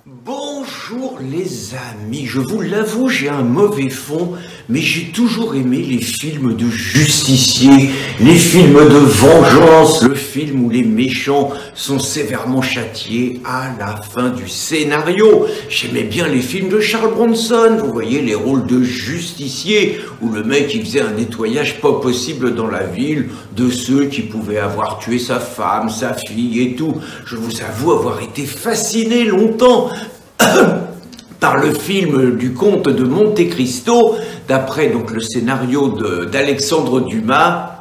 Bonjour les amis, je vous l'avoue, j'ai un mauvais fond, mais j'ai toujours aimé les films de justiciers, les films de vengeance, le film où les méchants sont sévèrement châtiés à la fin du scénario. J'aimais bien les films de Charles Bronson, vous voyez les rôles de justiciers, où le mec il faisait un nettoyage pas possible dans la ville de ceux qui pouvaient avoir tué sa femme, sa fille et tout. Je vous avoue avoir été fasciné longtemps par le film du comte de Monte Cristo, d'après donc le scénario d'Alexandre Dumas,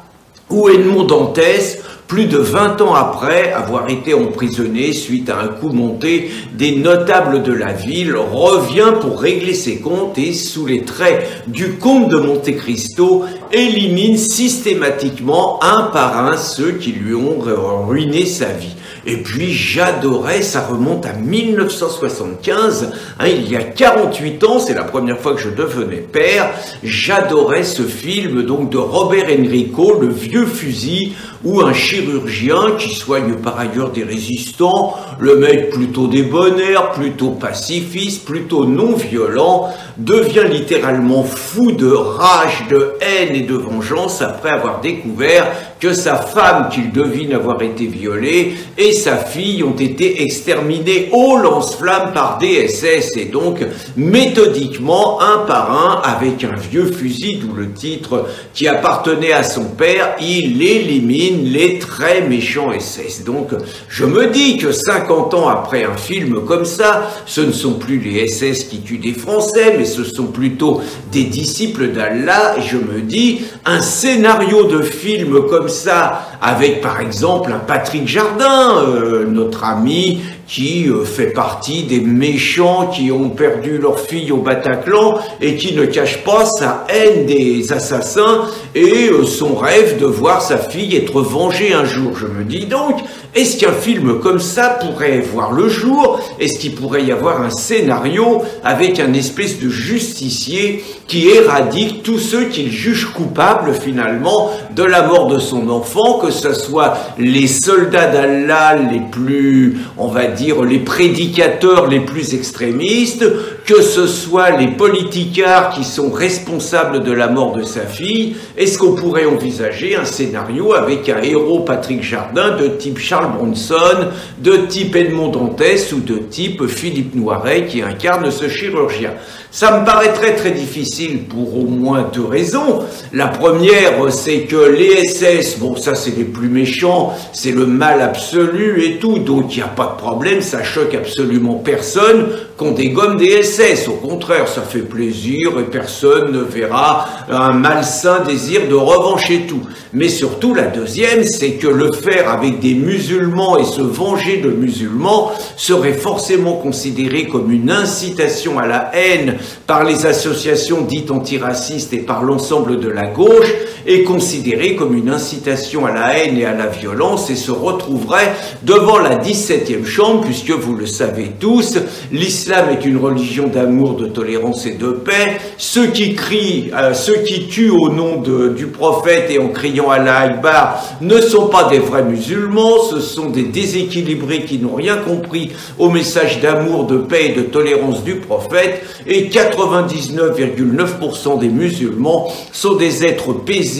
où Edmond Dantès, plus de 20 ans après avoir été emprisonné suite à un coup monté des notables de la ville, revient pour régler ses comptes et, sous les traits du comte de Monte Cristo, élimine systématiquement un par un ceux qui lui ont ruiné sa vie. Et puis j'adorais, ça remonte à 1975, il y a 48 ans, c'est la première fois que je devenais père, j'adorais ce film donc de Robert Enrico, Le Vieux Fusil, où un chirurgien qui soigne par ailleurs des résistants, le mec plutôt débonnaire, plutôt pacifiste, plutôt non violent, devient littéralement fou de rage, de haine et de vengeance après avoir découvert que sa femme, qu'il devine avoir été violée, et sa fille ont été exterminées au lance-flammes par des SS, et donc méthodiquement, un par un, avec un vieux fusil, d'où le titre, qui appartenait à son père, il élimine les très méchants SS. Donc je me dis que 50 ans après un film comme ça, ce ne sont plus les SS qui tuent des Français, mais ce sont plutôt des disciples d'Allah, et je me dis, un scénario de film comme ça, avec par exemple un Patrick Jardin, notre ami, qui fait partie des méchants qui ont perdu leur fille au Bataclan et qui ne cache pas sa haine des assassins et son rêve de voir sa fille être vengée un jour. Je me dis donc, est-ce qu'un film comme ça pourrait voir le jour? Est-ce qu'il pourrait y avoir un scénario avec un espèce de justicier qui éradique tous ceux qu'il juge coupables finalement de la mort de son enfant, que ce soit les soldats d'Allah les plus, on va dire, les prédicateurs les plus extrémistes, que ce soit les politicards qui sont responsables de la mort de sa fille? Est-ce qu'on pourrait envisager un scénario avec un héros Patrick Jardin de type Charles Bronson, de type Edmond Dantès ou de type Philippe Noiret qui incarne ce chirurgien? Ça me paraîtrait très difficile pour au moins deux raisons. La première, c'est que les SS, bon ça c'est les plus méchants, c'est le mal absolu et tout, donc il n'y a pas de problème, ça choque absolument personne qu'on dégomme des SS. Au contraire, ça fait plaisir et personne ne verra un malsain désir de revanche et tout. Mais surtout la deuxième, c'est que le faire avec des musulmans et se venger de musulmans serait forcément considéré comme une incitation à la haine par les associations dites antiracistes et par l'ensemble de la gauche, est considéré comme une incitation à la haine et à la violence et se retrouverait devant la 17e chambre, puisque vous le savez tous, l'islam est une religion d'amour, de tolérance et de paix. Ceux qui crient, ceux qui tuent au nom du prophète et en criant Allah Akbar ne sont pas des vrais musulmans, ce sont des déséquilibrés qui n'ont rien compris au message d'amour, de paix et de tolérance du prophète, et 99,9% des musulmans sont des êtres paisibles,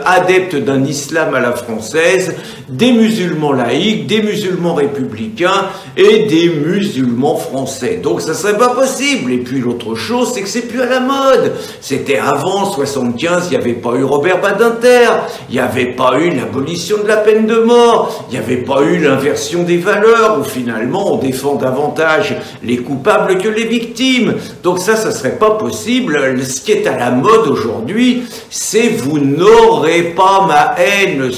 adeptes d'un islam à la française, des musulmans laïcs, des musulmans républicains et des musulmans français. Donc ça serait pas possible. Et puis l'autre chose, c'est que c'est plus à la mode. C'était avant 75, il n'y avait pas eu Robert Badinter, il n'y avait pas eu l'abolition de la peine de mort, il n'y avait pas eu l'inversion des valeurs, où finalement on défend davantage les coupables que les victimes. Donc ça serait pas possible. Ce qui est à la mode aujourd'hui, c'est vous n'aurez pas ma haine,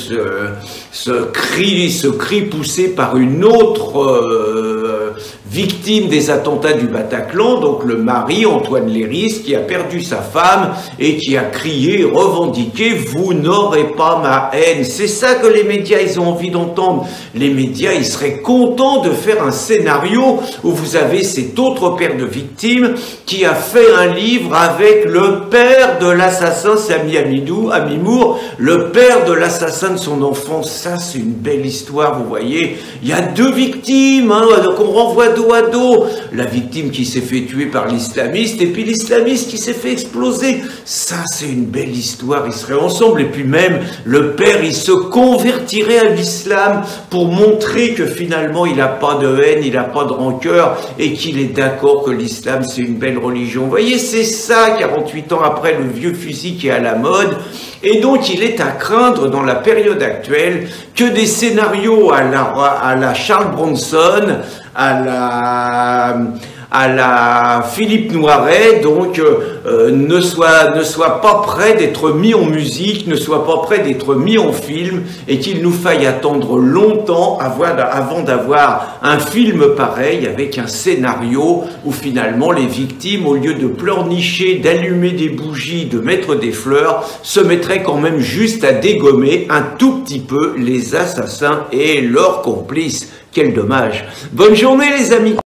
ce cri poussé par une autre victime des attentats du Bataclan, donc le mari Antoine Léris, qui a perdu sa femme et qui a crié, revendiqué, vous n'aurez pas ma haine. C'est ça que les médias, ils ont envie d'entendre. Les médias, ils seraient contents de faire un scénario où vous avez cet autre père de victime qui a fait un livre avec le père de l'assassin Sami Amimour, le père de l'assassin de son enfant. Ça, c'est une belle histoire, vous voyez. Il y a deux victimes, donc on renvoie dos à dos. La victime qui s'est fait tuer par l'islamiste et puis l'islamiste qui s'est fait exploser. Ça, c'est une belle histoire, ils seraient ensemble. Et puis même, le père, il se convertirait à l'islam pour montrer que finalement, il n'a pas de haine, il n'a pas de rancœur et qu'il est d'accord que l'islam, c'est une belle religion. Vous voyez, c'est ça, 48 ans après, le vieux fusil qui est à la mode. Et donc, il est à craindre dans la période actuelle que des scénarios à la Charles Bronson, à la Philippe Noiret, donc ne soient pas prêts d'être mis en musique, ne soient pas prêts d'être mis en film, et qu'il nous faille attendre longtemps avant d'avoir un film pareil, avec un scénario où finalement les victimes, au lieu de pleurnicher, d'allumer des bougies, de mettre des fleurs, se mettraient quand même juste à dégommer un tout petit peu les assassins et leurs complices. Quel dommage. Bonne journée les amis.